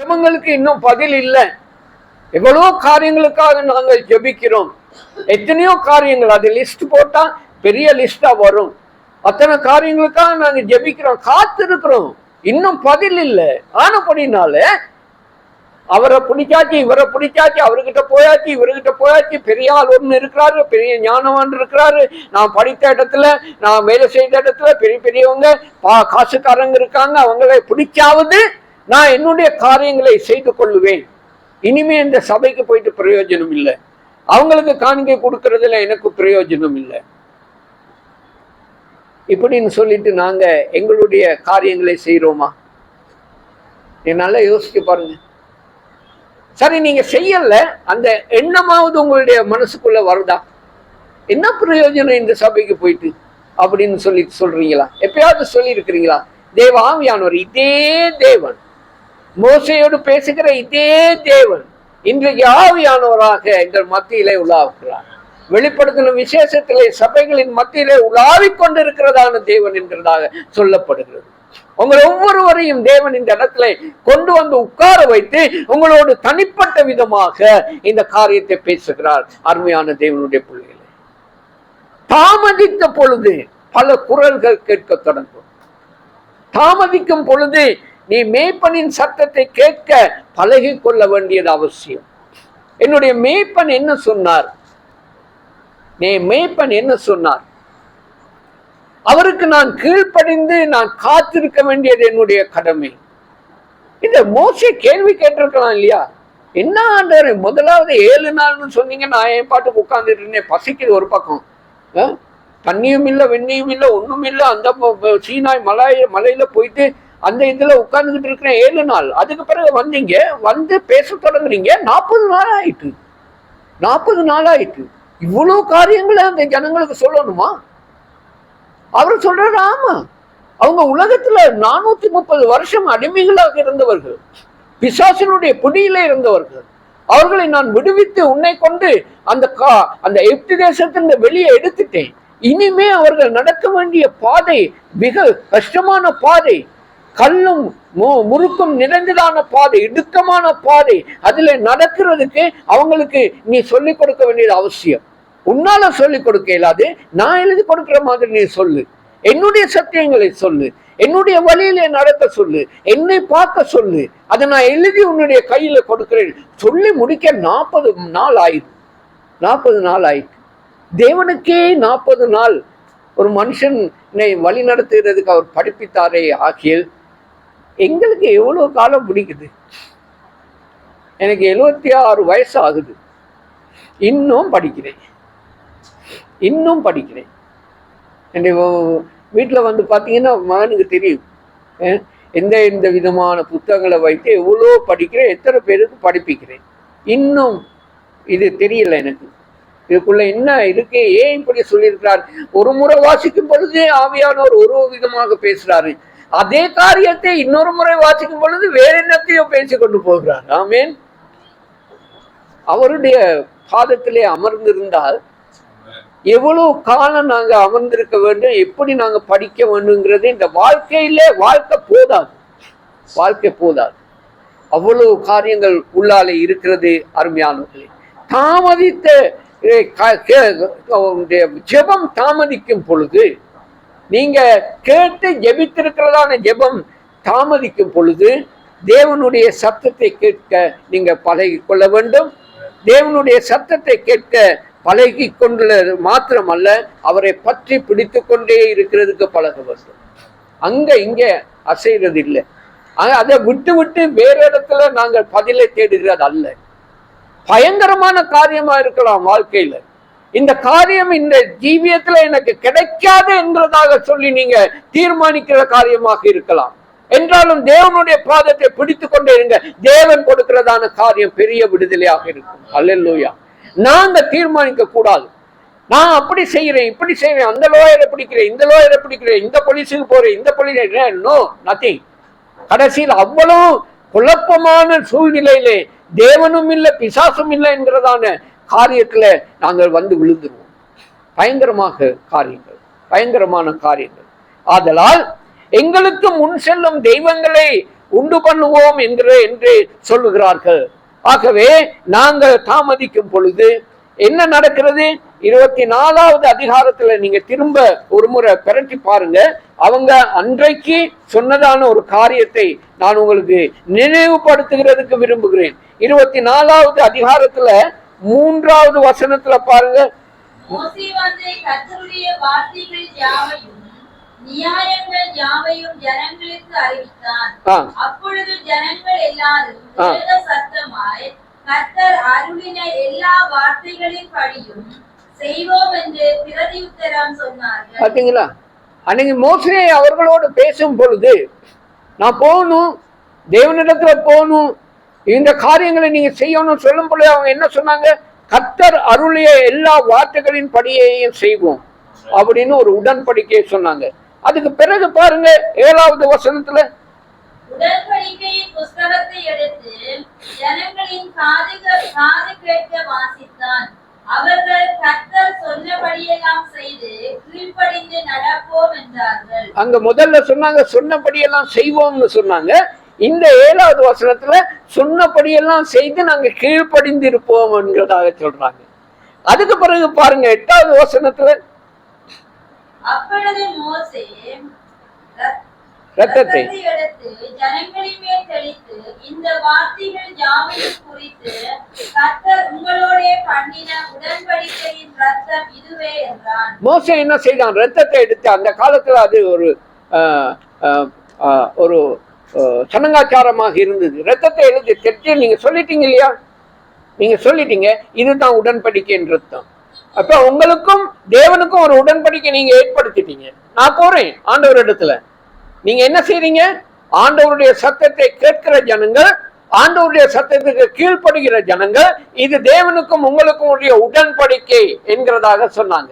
ஜெபங்களுக்கு இன்னும் பதில் இல்லை. எவ்வளவோ காரியங்களுக்காக நாங்கள் ஜெபிக்கிறோம். எத்தனையோ காரியங்கள், அது லிஸ்ட் போட்டா பெரிய லிஸ்டா வரும். அத்தனை காரியங்களுக்காக நாங்க ஜெபிக்கிறோம், காத்திருக்கிறோம், இன்னும் பதில் இல்லை. ஆனபடினால அவரை பிடிச்சாச்சு, இவரை பிடிச்சாச்சு, அவர்கிட்ட போயாச்சு, இவர்கிட்ட போயாச்சு. பெரிய ஆள் ஒன்று இருக்கிறாரு, பெரிய ஞானவான் இருக்கிறாரு, நான் படித்த இடத்துல, நான் வேலை செய்த இடத்துல பெரிய பெரியவங்க காசுக்காரங்க இருக்காங்க, அவங்களை பிடிச்சாவது நான் என்னுடைய காரியங்களை செய்து கொள்ளுவேன். இனிமே இந்த சபைக்கு போயிட்டு பிரயோஜனம் இல்லை, அவங்களுக்கு காணிக்கை கொடுக்கறதுல எனக்கு பிரயோஜனம் இல்லை இப்படின்னு சொல்லிட்டு நாங்க எங்களுடைய காரியங்களை செய்யறோமா? நீ நல்லா யோசிச்சு பாருங்க. சரி, நீங்க செய்யல, அந்த எண்ணமாவது உங்களுடைய மனசுக்குள்ள வருதா? என்ன பிரயோஜனம் இந்த சபைக்கு போயிட்டு அப்படின்னு சொல்றீங்களா? எப்பயாவது சொல்லி இருக்கிறீங்களா? தேவ ஆவியானவர், இதே தேவன், மோசையோடு பேசுகிற இதே தேவன் இன்றைக்கு ஆவியானவராக எங்கள் மத்தியிலே உலாவுகிறார். வெளிப்படுத்தின விசேஷத்திலே சபைகளின் மத்தியிலே உலாவிக் கொண்டிருக்கிறதான தேவன் என்கிறதாக சொல்லப்படுகிறது. உங்கள் ஒவ்வொருவரையும் தேவன் இந்த இடத்துல கொண்டு வந்து உட்கார வைத்து உங்களோடு தனிப்பட்ட விதமாக இந்த காரியத்தை பேசுகிறார். அருமையான தேவனுடைய பிள்ளைகளே, தாமதித்த பொழுது பல குரல்கள் கேட்க தொடங்கும். தாமதிக்கும் பொழுது நீ மேய்ப்பனின் சத்தத்தை கேட்க பழகி கொள்ள வேண்டியது அவசியம். என்னுடைய மேய்ப்பன் என்ன சொன்னார்? மேய்ப்பன் என்ன சொன்னார்? அவருக்கு நான் கீழ்ப்படிந்து நான் காத்திருக்க வேண்டியது என்னுடைய கடமை. இந்த மோசே கேள்வி கேட்டிருக்கலாம் இல்லையா? என்ன ஆண்டவரே, முதலாவது 7 நாள்னு சொன்னீங்க, நான் என் பாட்டுக்கு உட்கார்ந்துட்டு இருந்தேன், பசிக்குது ஒரு பக்கம், தண்ணியும் இல்லை, வெண்ணியும் இல்லை, ஒண்ணும் இல்லை, அந்த சீனாய் மலையில போயிட்டு அந்த இதுல உட்கார்ந்துகிட்டு இருக்கிறேன் 7 நாள். அதுக்கு பிறகு வந்தீங்க, வந்து பேச தொடங்குறீங்க, 40 நாள் ஆயிட்டு. 40 நாள் ஆயிட்டு. இவ்வளவு காரியங்களை அந்த ஜனங்களுக்கு சொல்லணுமா? அவர் சொல்றாரு, ஆமா, அவங்க உலகத்துல 430 வருஷம் அடிமைகளாக இருந்தவர்கள், பிசாசினுடைய பிடியில இருந்தவர்கள். அவர்களை நான் விடுவித்து உன்னை கொண்டு அந்த எகிப்து தேசத்திலிருந்து வெளியே எடுத்துட்டேன். இனிமே அவர்கள் நடக்க வேண்டிய பாதை மிக கஷ்டமான பாதை, கல்லும் முறுக்கும் நிறைந்ததான பாதை, இடுக்கமான பாதை. அதுல நடக்கிறதுக்கு அவங்களுக்கு நீ சொல்லிக் கொடுக்க வேண்டியது அவசியம். உன்னால சொல்லிக் கொடுக்க இயலாது, நான் எழுதி கொடுக்கிற மாதிரி நீ சொல்லு, என்னுடைய சத்தியங்களை சொல்லு, என்னுடைய வழியிலே நடக்க சொல்லு, என்னை பார்க்க சொல்லு, அதை நான் எழுதி உன்னுடைய கையில கொடுக்கிறேன். சொல்லி முடிக்க 40 நாள் ஆயிடுது. 40 நாள் ஆயிடுச்சு. தேவனுக்கே 40 நாள் ஒரு மனுஷனை வழி நடத்துகிறதுக்கு அவர் படிப்பித்தாரே ஆகிய எங்களுக்கு எவ்வளவு காலம் பிடிக்குது? எனக்கு 76 வயசு ஆகுது, இன்னும் படிக்கிறேன். என்னுடைய வீட்டில் வந்து பார்த்தீங்கன்னா மகனுக்கு தெரியும் எந்த விதமான புத்தகங்களை வைத்து எவ்வளோ படிக்கிறேன், எத்தனை பேருக்கு படிப்பிக்கிறேன். இன்னும் இது தெரியல எனக்கு, இதுக்குள்ள என்ன இருக்கு, ஏன் இப்படி சொல்லியிருக்கிறார். ஒரு முறை வாசிக்கும் பொழுது ஆவியானவர் ஒரு விதமாக பேசுறாரு, அதே காரியத்தை இன்னொரு முறை வாசிக்கும் பொழுது வேற என்னத்தையோ பேசி கொண்டு போகிறார். ஆமேன். அவருடைய பாதத்திலே அமர்ந்திருந்தால் எவ்வளவு காலம் நாங்க அமர்ந்திருக்க வேண்டும், எப்படி நாங்க படிக்க வேண்டும்ங்கிறது இந்த வாழ்க்கை போதாது. அவ்வளவு காரியங்கள் உள்ளாலே இருக்கிறது. அருமையானவர்களே, தாமதித்த ஜெபம் தாமதிக்கும் பொழுது, நீங்க கேட்டு ஜெபித்திருக்கிறதான ஜெபம் தாமதிக்கும் பொழுது தேவனுடைய சத்தத்தை கேட்க நீங்க பழகி கொள்ள வேண்டும். தேவனுடைய சத்தத்தை கேட்க பழகி கொண்டுள்ளது மாத்திரமல்ல, அவரை பற்றி பிடித்து கொண்டே இருக்கிறதுக்கு பழக வேண்டும். அங்க இங்க அசைறது இல்லை. அதை விட்டு வேற இடத்துல நாங்கள் பதிலை தேடுகிறது அல்ல. பயங்கரமான காரியமா இருக்கலாம் வாழ்க்கையில, இந்த காரியம் இந்த ஜீவியத்துல எனக்கு கிடைக்காது என்றதாக சொல்லி நீங்க தீர்மானிக்கிற காரியமாக இருக்கலாம். என்றாலும் தேவனுடைய பாதத்தை பிடித்து கொண்டே இருங்க. தேவன் கொடுக்கிறதான காரியம் பெரிய விடுதலையாக இருக்கும். அல்லேலூயா. நாங்க தீர்மானிக்க கூடாது, நான் அப்படி செய்யறேன், இப்படி செய்யறேன், அந்த லோயரை பிடிக்கிறேன், இந்த லோயரை பிடிக்கிறேன், இந்த போலீஸுக்கு போறேன், இந்த போலீஸ், நோ, நத்திங். கடைசியில் அவ்வளவு குழப்பமான சூழ்நிலையிலே தேவனும் இல்லை பிசாசும் இல்லை என்கிறதான காரியத்துல நாங்கள் வந்து விழுந்துருவோம். பயங்கரமான காரியங்கள். ஆதலால் எங்களுக்கு முன் செல்லும் தெய்வங்களை உண்டு பண்ணுவோம் என்று சொல்லுகிறார்கள். ஆகவே நாங்கள் தாமதிக்கும் பொழுது என்ன நடக்கிறது? 24வது அதிகாரத்துல நீங்க திரும்ப ஒரு முறை பிரட்டி பாருங்க. அவங்க அன்றைக்கு சொன்னதான ஒரு காரியத்தை நான் உங்களுக்கு நினைவுபடுத்துகிறதுக்கு விரும்புகிறேன். 24வது அதிகாரத்துல 3வது வசனத்துல பாருங்க. மோசே வந்து கர்த்தருடைய வார்த்தைகள் யாவையும் நியாயங்கள் யாவையும் ஜனங்களுக்கு அறிவித்தான். அப்பொழுது ஜனங்கள் எல்லாரும் ஏக சத்தமாய் கர்த்தர் அருளின எல்லா வார்த்தைகளின் படியும் செய்வோம் என்று பிரதியுத்தரம் சொன்னார்கள். பாத்தீங்களா? அன்னைக்கு மோசே அவர்களோடு பேசும் பொழுது நான் போகணும், தேவனிடத்துல போகணும், இந்த காரியங்களை நீங்க செய்யணும் சொல்லும் பொழுது அவங்க என்ன சொன்னாங்க? கர்த்தர் அருளிய எல்லா வார்த்தைகளின் படியையும் செய்வோம் அப்படின்னு ஒரு உடன்படிக்கையை சொன்னாங்க. அதுக்கு பிறகு பாருங்க 7வது வசனத்துல உடன்படிக்கையின் புஸ்தகத்தை எடுத்து ஜனங்களின் காது கேட்க வாசித்தான். அவர்கள் கர்த்தர் சொன்னபடியெல்லாம் செய்து கீழ்ப்படிந்து நடப்போம் என்றார்கள். அங்க முதல்ல சொன்னாங்க சொன்னபடியெல்லாம் செய்வோம்னு சொன்னாங்க. இந்த 7வது வசனத்துல சொன்னபடியெல்லாம் செய்து நாங்க கீழ்ப்படிந்து இருப்போம் என்கிறதாக சொல்றாங்க. அதுக்கு பிறகு பாருங்க 8வது வசனத்துல அப்பொழுது மோசே ரத்தத்தை எடுத்து ஜனங்களின் மேல் தெளித்து இந்த வார்த்தைகள் யாவையும் குறித்து கர்த்தர் உங்களோட பண்ணின உடன்படிக்கையின் ரத்தம் இதுவே என்றான். மோசே என்ன செய்தான்? ரத்தத்தை எடுத்து, அந்த காலத்துல அது ஒரு சனங்காச்சாரமாக இருந்தது. ரத்தத்தை எழுதி தெற்று நீங்க சொல்லிட்டீங்க இல்லையா? நீங்க சொல்லிட்டீங்க இதுதான் உடன்படிக்கையின் ரத்தம். அப்ப உங்களுக்கும் தேவனுக்கும் ஒரு உடன்படிக்கை நீங்க ஏற்படுத்திட்டீங்க. நான் போறேன் ஆண்டவர் இடத்துல, நீங்க என்ன செய்றீங்க? ஆண்டவருடைய சத்தத்தை கேட்கிற ஜனங்கள், ஆண்டவருடைய சத்தத்துக்கு கீழ்ப்படுகிற ஜனங்கள், இது தேவனுக்கும் உங்களுக்கும் உடைய உடன்படிக்கை என்கிறதாக சொன்னாங்க.